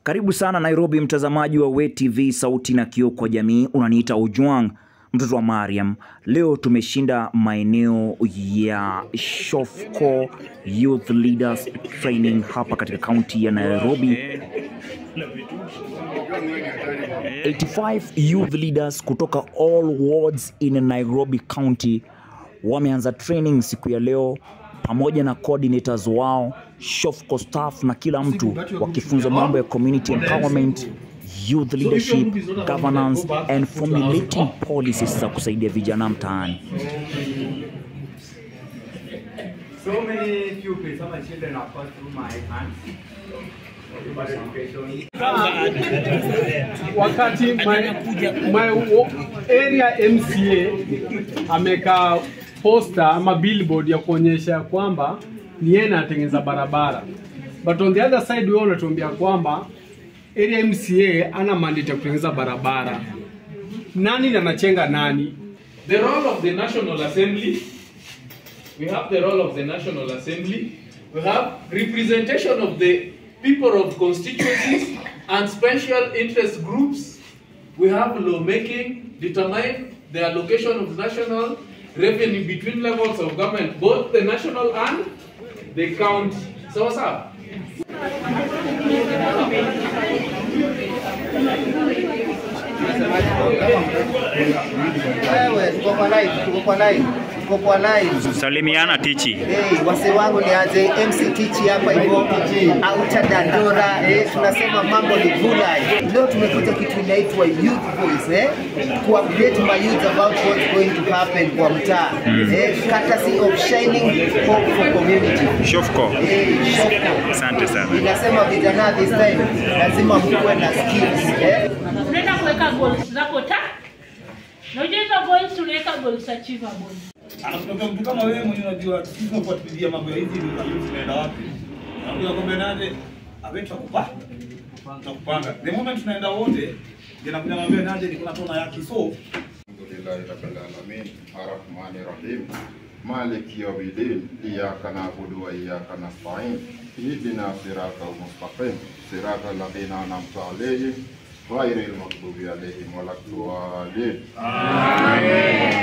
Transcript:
Karibu sana Nairobi, mtazamaji wa WeTV, sauti na kioo kwa jamii. Unaniita Ojwang, mtoto wa Mariam. Leo tumeshinda maeneo ya Shofco Youth Leaders Training hapa katika kaunti ya Nairobi. 85 youth leaders kutoka all wards in Nairobi County wameanza training siku ya leo, pamoja na coordinators wao, Shofco staff na kila mtu, wakifunza mambo ya community empowerment, youth leadership, governance and formulating policies za kusaidia vijana mtaani. So many pupils, some children have passed through my hands. Wakati my area MCA ameka poster ama billboard ya kuonyesha kwamba ni yeye anatengeneza barabara, but on the other side wao wanatuambia kwamba area MCA ana mandate ya kutengeneza barabara. Nani anachenga nani? The role of the National Assembly, we have the role of the National Assembly, we have representation of the people of constituencies and special interest groups, we have lawmaking, determine the allocation of national revenue between levels of government, both the national and the county. So what's up? Salimiana Tichi. Wase wangu ni aje MC Tichi hapa hivyo auta Dandora. Tunasema mambo ni gula. Leo tumekuja kitu inaitwa Youth Voice to update my youth about what's going to happen kwa mtaa. Courtesy of Shining Hope for Community. Shofco. Shofco. Asante sana. Inasema vijana this time lazima mkuwe na skills. Tunaenda kuweka goals zako ta. Na hizo goals tunaweka goals achievable. Anakutoka mtu kama wewe mwenye unajua sisi tunafuatilia mambo ya hizi ndio tunaenda wapi. Unakuja kwamba nani aveta kupanga. The moment tunaenda wote ninakuja mwambia nani niko na tona yake so. Alhamdulillahi rabbil alamin arrahmanir rahim maliki yawmiddin iyyaka na'budu wa iyyaka nasta'in ihdina siratal mustaqim siratal ladzina an'amta 'alaihim ghayril maghdubi 'alaihim waladdallin. Amen.